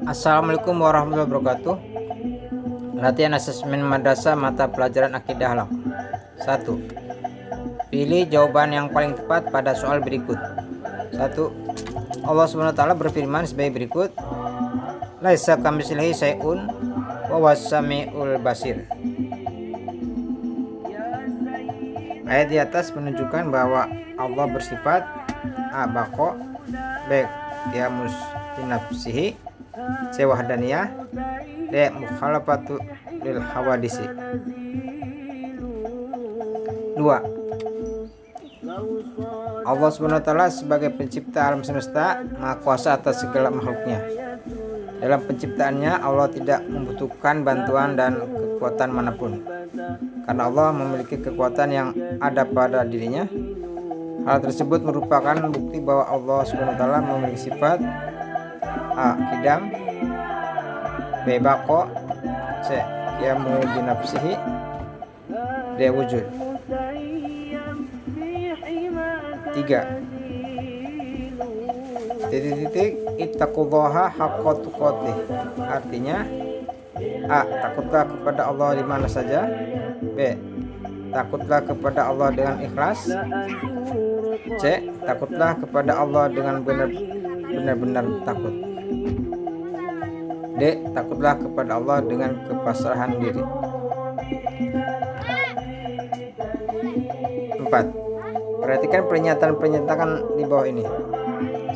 Assalamualaikum warahmatullahi wabarakatuh. Latihan asesmen madrasah mata pelajaran akidah akhlak. 1. Pilih jawaban yang paling tepat pada soal berikut. 1. Allah SWT berfirman sebagai berikut. Laisa kamitslihi syai'un wa huwas samiul basir. Ayat di atas menunjukkan bahwa Allah bersifat A. Baqo, B. Qiyamus binafsihi, C. Wahdaniyah, D. Mukhalafatu lil hawadisi. 2. Allah SWT sebagai pencipta alam semesta maha kuasa atas segala makhluknya. Dalam penciptaannya Allah tidak membutuhkan bantuan dan kekuatan manapun, karena Allah memiliki kekuatan yang ada pada dirinya. Hal tersebut merupakan bukti bahwa Allah SWT memiliki sifat A. Qidam, B. Baqo, C. Qiyamu binafsihi, D. Wujud. 3. Ittaqullaha haqqa tuqatih. Artinya A. Takutlah kepada Allah di mana saja. B. Takutlah kepada Allah dengan ikhlas. C. Takutlah kepada Allah dengan benar-benar takut. D. Takutlah kepada Allah dengan kepasrahan diri. 4. Perhatikan pernyataan-pernyataan di bawah ini.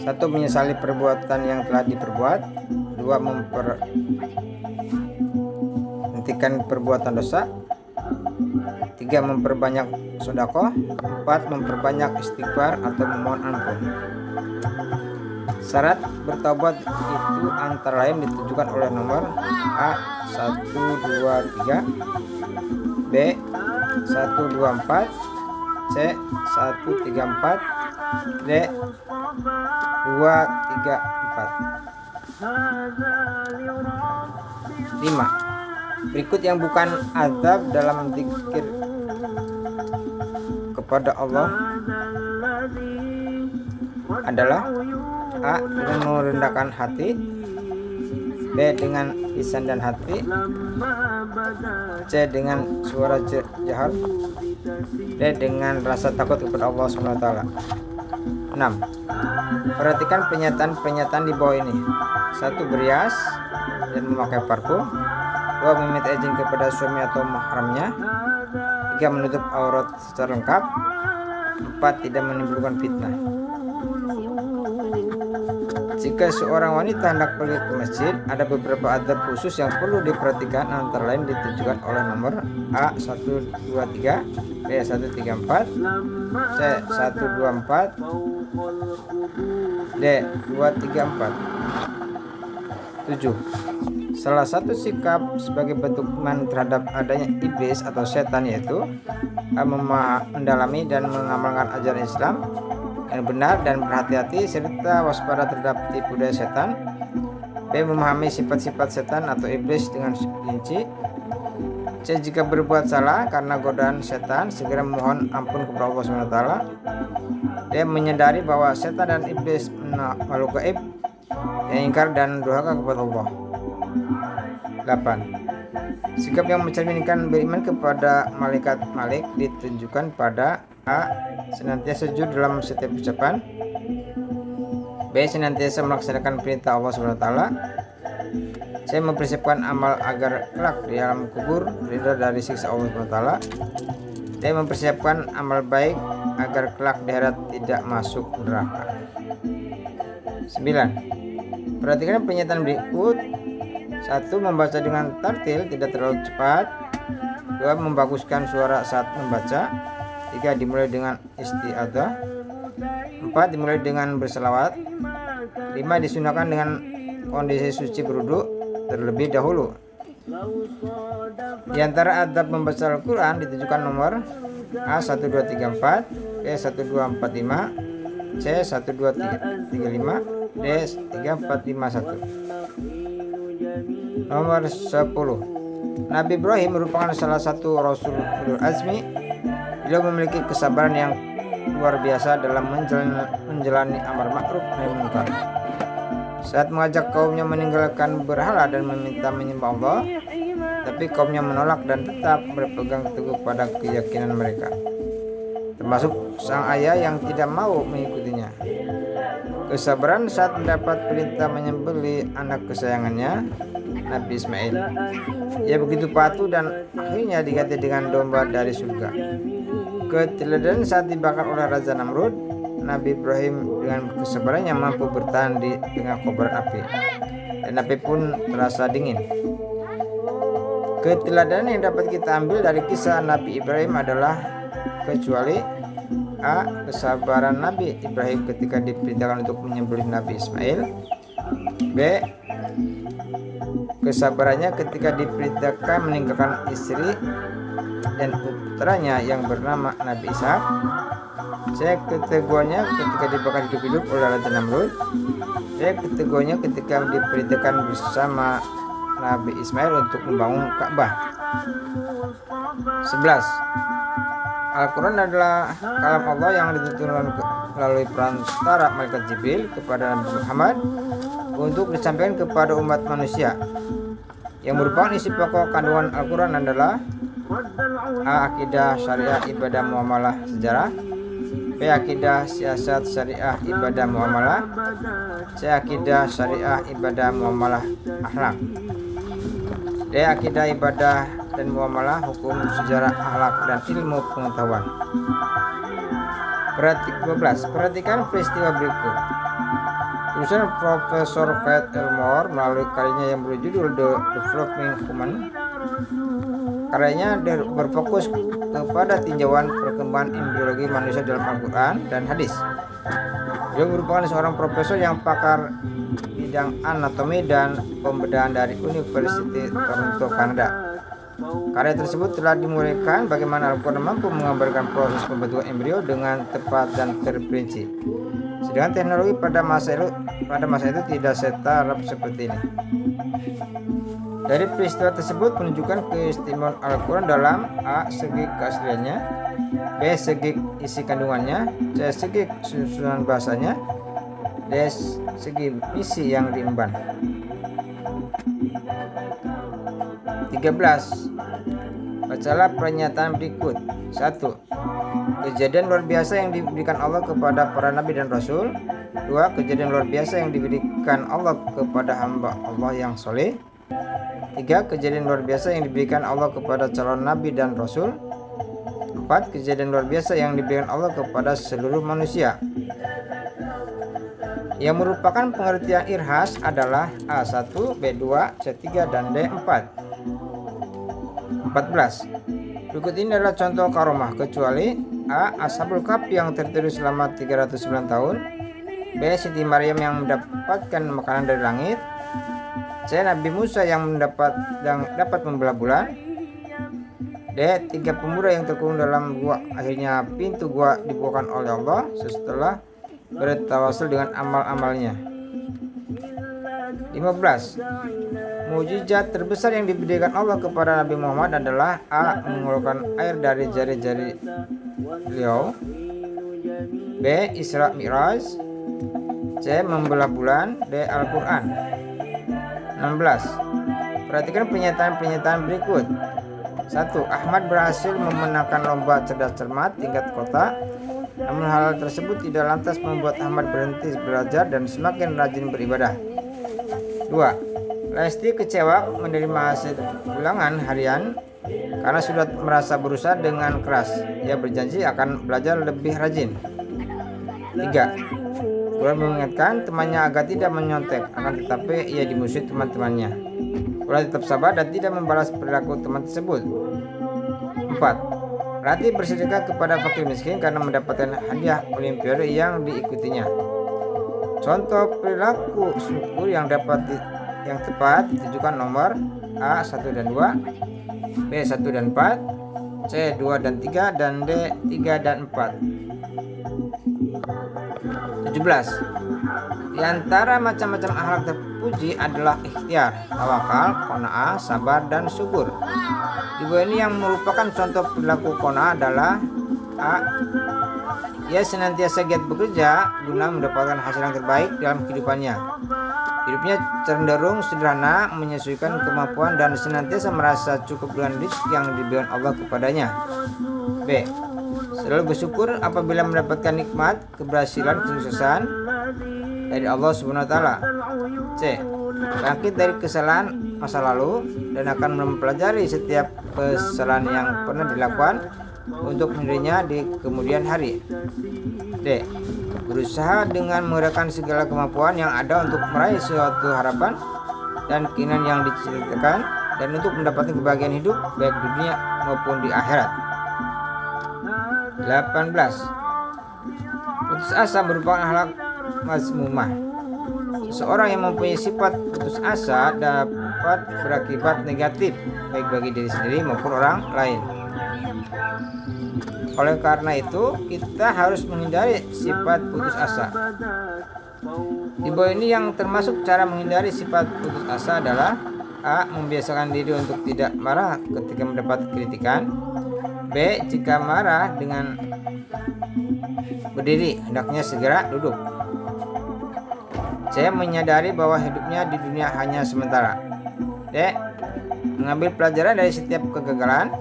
1. Menyesali perbuatan yang telah diperbuat. 2. Memberhentikan perbuatan dosa. 3. Memperbanyak sedekah. 4. Memperbanyak istighfar atau memohon ampun. Syarat bertaubat itu antara lain ditujukan oleh nomor A. 1, 2, 3, B. 1, 2, 4, C. 1, 3, 4, D. 2, 3, 4. 5. Berikut yang bukan azab dalam zikir kepada Allah adalah A. Dengan merendahkan hati, B. Dengan lisan dan hati, C. Dengan suara jahar, D. Dengan rasa takut kepada Allah SWT. 6. Perhatikan pernyataan-pernyataan di bawah ini. 1. Berias dan memakai parfum. 2. Meminta izin kepada suami atau mahramnya. 3. Menutup aurat secara lengkap. 4. Tidak menimbulkan fitnah. Jika seorang wanita hendak pergi ke masjid, ada beberapa adab khusus yang perlu diperhatikan, antara lain ditujukan oleh nomor A. 1, 2, 3, B. 1, 3, 4, C. 1, 2, 4, D. 2, 3, 4. 7. Salah satu sikap sebagai bentuk iman terhadap adanya iblis atau setan yaitu A. Mendalami dan mengamalkan ajaran Islam yang benar dan berhati-hati serta waspada terhadap tipu daya setan. B. Memahami sifat-sifat setan atau iblis dengan rinci. C. Jika berbuat salah karena godaan setan, segera memohon ampun kepada Allah SWT. D. Menyadari bahwa setan dan iblis makhluk gaib yang ingkar dan durhaka kepada Allah. 8. Sikap yang mencerminkan beriman kepada malaikat ditunjukkan pada A. Senantiasa sujud dalam setiap ucapan. B. Senantiasa melaksanakan perintah Allah SWT. C. Mempersiapkan amal agar kelak di alam kubur terhindar dari siksa Allah SWT. D. Mempersiapkan amal baik agar kelak di akhirat tidak masuk neraka. 9. Perhatikan pernyataan berikut. 1. Membaca dengan tartil, tidak terlalu cepat. 2. Membaguskan suara saat membaca. 3. Dimulai dengan isti'adzah. 4. Dimulai dengan berselawat. 5. Disunahkan dengan kondisi suci berwudu terlebih dahulu. Di antara adab membaca Al-Quran ditujukan nomor A. 1, 2, 3, 4, B. 1, 2, 4, 5, C. 1, 2, 3, 5, D. 3, 4, 5, 1. Nomor 10. Nabi Ibrahim merupakan salah satu Rasul Ulul Azmi. Beliau memiliki kesabaran yang luar biasa dalam menjalani amar ma'ruf nahi munkar. saat mengajak kaumnya meninggalkan berhala dan meminta menyembah Allah, tapi kaumnya menolak dan tetap berpegang teguh pada keyakinan mereka, termasuk sang ayah yang tidak mau mengikutinya. Kesabaran saat mendapat perintah menyembelih anak kesayangannya, Nabi Ismail. Ia begitu patuh dan akhirnya diganti dengan domba dari surga. Keteladanan saat dibakar oleh Raja Namrud, Nabi Ibrahim dengan kesabarannya mampu bertahan di tengah kobaran api, dan api pun terasa dingin. Keteladanan yang dapat kita ambil dari kisah Nabi Ibrahim adalah kecuali A. Kesabaran Nabi Ibrahim ketika diperintahkan untuk menyembelih Nabi Ismail. B. Kesabarannya ketika diperintahkan meninggalkan istri dan putranya yang bernama Nabi Ishak. C. Keteguhannya ketika dibakar hidup-hidup oleh Raja Namrud. D. Keteguhannya ketika diperintahkan bersama Nabi Ismail untuk membangun Ka'bah. 11. Al-Quran adalah kalam Allah yang diturunkan melalui perantara malaikat Jibril kepada Nabi Muhammad untuk disampaikan kepada umat manusia. Yang merupakan isi pokok kandungan Al-Quran adalah A. Akidah syariah ibadah muamalah sejarah. B. Akidah siasat syariah ibadah muamalah. C. Akidah syariah ibadah muamalah akhlak. D. Akidah ibadah dan muamalah hukum sejarah akhlak dan ilmu pengetahuan. 12. Perhatikan peristiwa berikut. Tulisan Profesor Keith Elmore melalui karyanya yang berjudul The Developing Human. Karyanya berfokus kepada tinjauan perkembangan embriologi manusia dalam Al-Quran dan hadis. Dia merupakan seorang profesor yang pakar bidang anatomi dan pembedahan dari University Toronto, Kanada. Karya tersebut telah dimuraikan bagaimana Al-Quran mampu menggambarkan proses pembentukan embrio dengan tepat dan terperinci. Sedangkan teknologi pada masa itu tidak setara seperti ini. Dari peristiwa tersebut menunjukkan keistimewaan Al-Quran dalam A. Segi keasliannya, B. Segi isi kandungannya, C. Segi susunan bahasanya, D. Segi misi yang diemban. 13. Bacalah pernyataan berikut. 1. Kejadian luar biasa yang diberikan Allah kepada para nabi dan rasul. 2. Kejadian luar biasa yang diberikan Allah kepada hamba Allah yang soleh. 3. Kejadian luar biasa yang diberikan Allah kepada calon nabi dan rasul. 4. Kejadian luar biasa yang diberikan Allah kepada seluruh manusia. Yang merupakan pengertian irhas adalah A1, B2, C3, dan D4. 14. Berikut ini adalah contoh karomah kecuali A. Ashabul Kahf yang tertidur selama 309 tahun. B. Siti Maryam yang mendapatkan makanan dari langit. C. Nabi Musa yang dapat membelah bulan. D. 3 pemuda yang terkurung dalam gua, akhirnya pintu gua dibukakan oleh Allah setelah bertawasul dengan amal-amalnya. 15. Mukjizat terbesar yang diberikan Allah kepada Nabi Muhammad adalah A. mengeluarkan air dari jari-jari beliau. B. Isra Mi'raj. C. membelah bulan. D. Al-Quran. 16. Perhatikan pernyataan-pernyataan berikut. 1. Ahmad berhasil memenangkan lomba cerdas cermat tingkat kota. Namun hal tersebut tidak lantas membuat Ahmad berhenti belajar dan semakin rajin beribadah. 2. Lesti kecewa menerima hasil ulangan harian karena sudah merasa berusaha dengan keras. Ia berjanji akan belajar lebih rajin. 3. Ulan mengingatkan temannya agar tidak menyontek, akan tetapi ia dimusuhi teman-temannya. Ulan tetap sabar dan tidak membalas perilaku teman tersebut. 4. Rati bersedekah kepada fakir miskin karena mendapatkan hadiah olimpiade yang diikutinya. Contoh perilaku syukur yang tepat ditujukan nomor A 1 dan 2, B 1 dan 4, C 2 dan 3, dan D 3 dan 4. 17. Di antara macam-macam akhlak terpuji adalah ikhtiar, tawakal, qanaah, sabar, dan syukur. Di bawah ini yang merupakan contoh perilaku qanaah adalah A. Ia senantiasa giat bekerja guna mendapatkan hasil yang terbaik dalam kehidupannya. Hidupnya cenderung sederhana, menyesuaikan kemampuan dan senantiasa merasa cukup dengan rezeki yang diberikan Allah kepadanya. B. Selalu bersyukur apabila mendapatkan nikmat, keberhasilan, kesuksesan dari Allah Subhanahu wa taala. C. Bangkit dari kesalahan masa lalu dan akan mempelajari setiap kesalahan yang pernah dilakukan untuk menghindarinya di kemudian hari. D. Berusaha dengan menggunakan segala kemampuan yang ada untuk meraih suatu harapan dan keinginan yang diciptakan dan untuk mendapatkan kebahagiaan hidup baik di dunia maupun di akhirat. 18. Putus asa merupakan akhlak mazmumah. Seseorang yang mempunyai sifat putus asa dapat berakibat negatif baik bagi diri sendiri maupun orang lain. Oleh karena itu, kita harus menghindari sifat putus asa. Di bawah ini yang termasuk cara menghindari sifat putus asa adalah: A. Membiasakan diri untuk tidak marah ketika mendapat kritikan. B. Jika marah dengan berdiri, hendaknya segera duduk. C. Menyadari bahwa hidupnya di dunia hanya sementara. D. Mengambil pelajaran dari setiap kegagalan,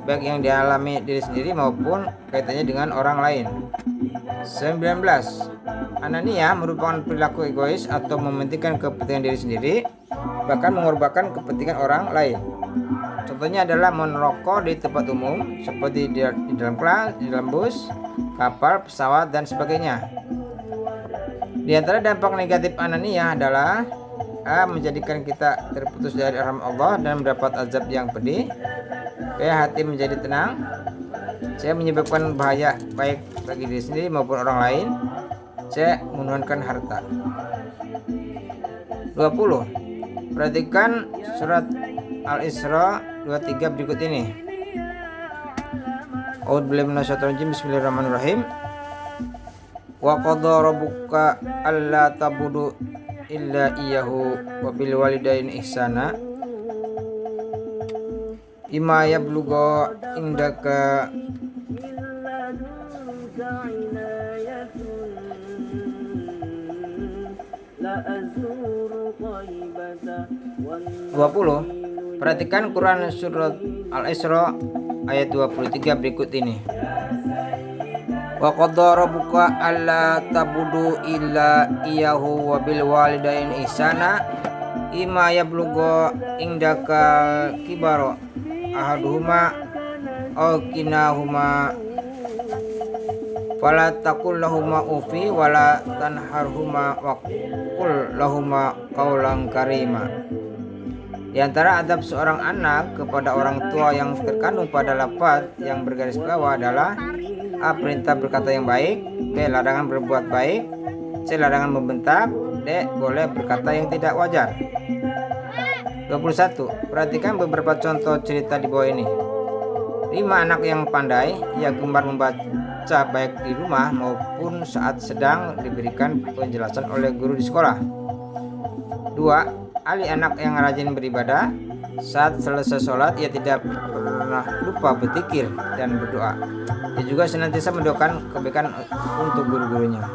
baik yang dialami diri sendiri maupun kaitannya dengan orang lain. 19. Anania merupakan perilaku egois atau mementingkan kepentingan diri sendiri, bahkan mengorbankan kepentingan orang lain. Contohnya adalah merokok di tempat umum, seperti di dalam kelas, di dalam bus, kapal, pesawat, dan sebagainya. Di antara dampak negatif anania adalah: A. Menjadikan kita terputus dari rahmat Allah dan mendapat azab yang pedih. B. Hati menjadi tenang. C. Menyebabkan bahaya baik bagi diri sendiri maupun orang lain. C. Menuhankan harta. 20. Perhatikan surat Al-Isra 23 berikut ini. A'udzubillahi minasyaitonir rajim. Bismillahirrahmanirrahim. Wa qadha rabbuka alla ta'budu illa iyyahu wa bil walidaini ihsana. Ima yablugha indaka 20. Perhatikan Quran surat Al-Isra ayat 23 berikut ini. Wa qadha rabbuka alla ta'budu illa iyyahu wa bil walidaini ihsana. Ima yablugha indaka kibara ahaduhuma aw kinahuma fala taqul lahuma ufi wala tanharhuma wa qul lahuma qaulan karima. Di antara adab seorang anak kepada orang tua yang terkandung pada lafaz yang bergaris bawah adalah: A. Perintah berkata yang baik. B. Larangan berbuat baik. C. Larangan membentak. D. Boleh berkata yang tidak wajar. 21. Perhatikan beberapa contoh cerita di bawah ini. 5 anak yang pandai, ia gemar membaca baik di rumah maupun saat sedang diberikan penjelasan oleh guru di sekolah. 2. Ali anak yang rajin beribadah. Saat selesai sholat, ia tidak pernah lupa berzikir dan berdoa. Dia juga senantiasa mendoakan kebaikan untuk guru-gurunya.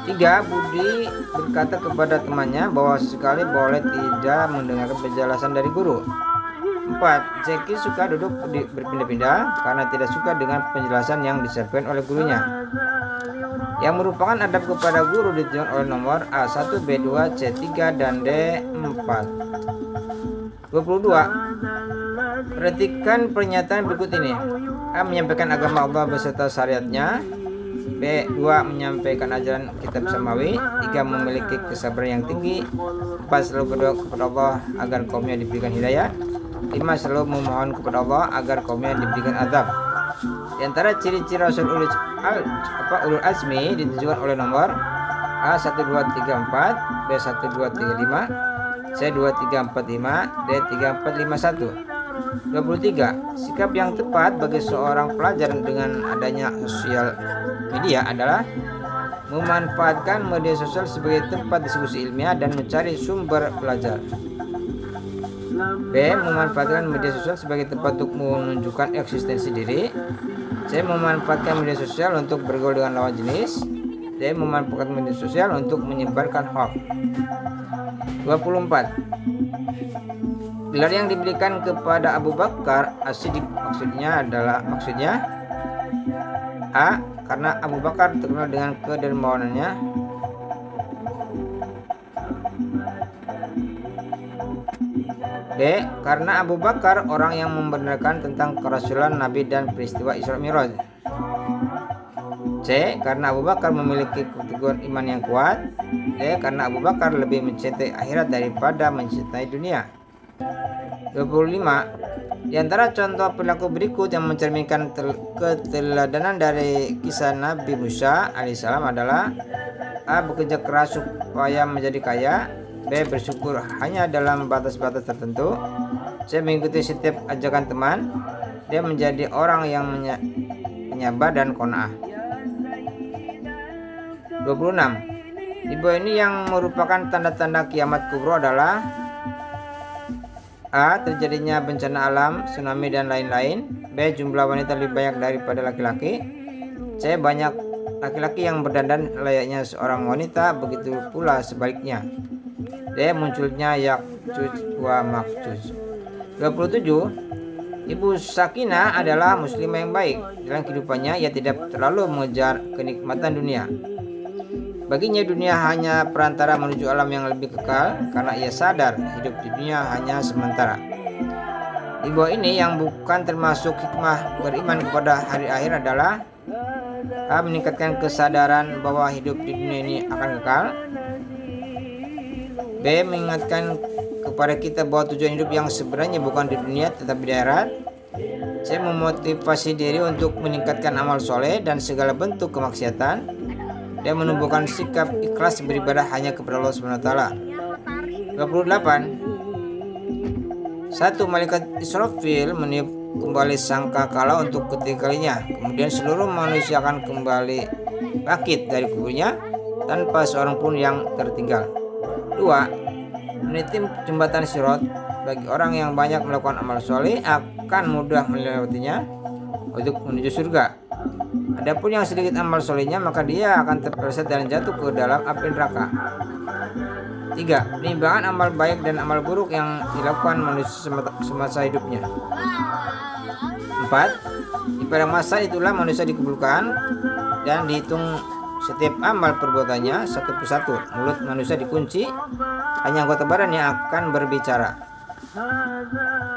3. Budi berkata kepada temannya bahwa sesekali boleh tidak mendengarkan penjelasan dari guru. 4. Zeki suka duduk berpindah-pindah karena tidak suka dengan penjelasan yang disampaikan oleh gurunya. Yang merupakan adab kepada guru ditujukan oleh nomor A1, B2, C3, dan D4. 22. Perhatikan pernyataan berikut ini. A. Menyampaikan agama Allah beserta syariatnya. B. 2. Menyampaikan ajaran kitab samawi. 3. Memiliki kesabaran yang tinggi. 4. Selalu berdoa kepada Allah agar kaumnya diberikan hidayah. 5. Selalu memohon kepada Allah agar kaumnya diberikan azab. Di antara ciri-ciri Rasul ulul azmi ditujukan oleh nomor A 1, 2, 3, 4, B 1, 2, 3, 5, C 2, 3, 4, 5, D 3, 4, 5, 1. 23. Sikap yang tepat bagi seorang pelajar dengan adanya sosial media adalah memanfaatkan media sosial sebagai tempat diskusi ilmiah dan mencari sumber belajar. B. Memanfaatkan media sosial sebagai tempat untuk menunjukkan eksistensi diri. C. C. Memanfaatkan media sosial untuk bergaul dengan lawan jenis. D. Memanfaatkan media sosial untuk menyebarkan hoax. 24. Gelar yang diberikan kepada Abu Bakar As-Siddiq maksudnya A. Karena Abu Bakar terkenal dengan kedermawanannya. B. Karena Abu Bakar orang yang membenarkan tentang kerasulan Nabi dan peristiwa Isra Mi'raj. C. Karena Abu Bakar memiliki keteguhan iman yang kuat. D. Karena Abu Bakar lebih mencintai akhirat daripada mencintai dunia. 25. Di antara contoh perilaku berikut yang mencerminkan keteladanan dari kisah Nabi Musa alaihissalam adalah A. Bekerja keras supaya menjadi kaya. B. Bersyukur hanya dalam batas-batas tertentu. C. Mengikuti setiap ajakan teman. D. Menjadi orang yang penyabar dan qanaah. 26. Di bawah ini yang merupakan tanda-tanda kiamat kubro adalah A. Terjadinya bencana alam, tsunami dan lain-lain. B. Jumlah wanita lebih banyak daripada laki-laki. C. Banyak laki-laki yang berdandan layaknya seorang wanita, begitu pula sebaliknya. D. Munculnya Ya'juj wa Ma'juj. 27. Ibu Sakinah adalah muslimah yang baik. Dalam kehidupannya ia tidak terlalu mengejar kenikmatan dunia. Baginya dunia hanya perantara menuju alam yang lebih kekal, karena ia sadar hidup di dunia hanya sementara. Di bawah ini yang bukan termasuk hikmah beriman kepada hari akhir adalah A. Meningkatkan kesadaran bahwa hidup di dunia ini akan kekal. B. Mengingatkan kepada kita bahwa tujuan hidup yang sebenarnya bukan di dunia tetapi di akhirat. C. Memotivasi diri untuk meningkatkan amal soleh dan segala bentuk kemaksiatan. Dan menumbuhkan sikap ikhlas beribadah hanya kepada Allah SWT. 28. 1. Malaikat Israfil meniup kembali sangkakala untuk ketiga kalinya. Kemudian seluruh manusia akan kembali bangkit dari kuburnya tanpa seorang pun yang tertinggal. 2. Meniti jembatan Sirat bagi orang yang banyak melakukan amal soleh akan mudah melewatinya untuk menuju surga. Adapun yang sedikit amal solehnya maka dia akan terpeleset dan jatuh ke dalam api neraka. 3. Penimbangan amal baik dan amal buruk yang dilakukan manusia semasa hidupnya. 4. Di pada masa itulah manusia dikumpulkan dan dihitung setiap amal perbuatannya satu persatu. Mulut manusia dikunci, hanya anggota badan yang akan berbicara.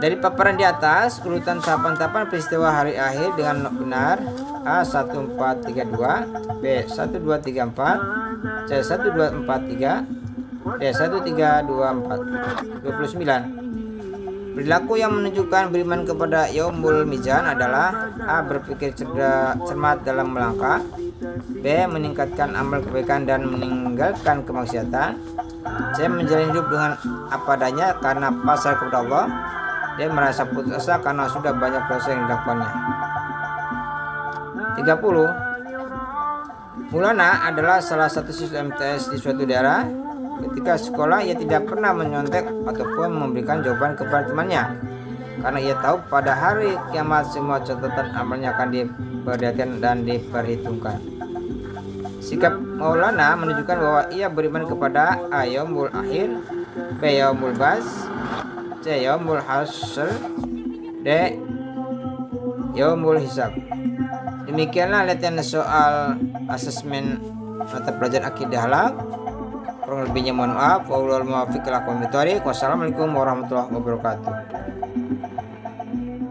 Dari paparan di atas, urutan tahapan-tahapan peristiwa hari akhir dengan benar: A. 1432, B. 1234, C. 1243, D. 1324. 29. Perilaku yang menunjukkan beriman kepada Yaumul Mizan adalah A. Berpikir cermat dalam melangkah. B. Meningkatkan amal kebaikan dan meninggalkan kemaksiatan. C. Menjalani hidup dengan apa adanya karena pasrah kepada Allah. D. Merasa putus asa karena sudah banyak dosa yang dilakukannya. 30. Maulana adalah salah satu siswa MTS di suatu daerah. Ketika sekolah ia tidak pernah menyontek ataupun memberikan jawaban kepada temannya, karena ia tahu pada hari kiamat semua catatan amalnya akan diperhatikan dan diperhitungkan. Sikap Maulana menunjukkan bahwa ia beriman kepada A. Yaumul Akhir, B. Yaumul Bas, C. Yaumul Hasyr, D. Yaumul Hisab. Demikianlah latihan soal asesmen mata pelajaran akidah akhlak. Kurang lebihnya mohon maaf. Wassalamualaikum warahmatullahi wabarakatuh.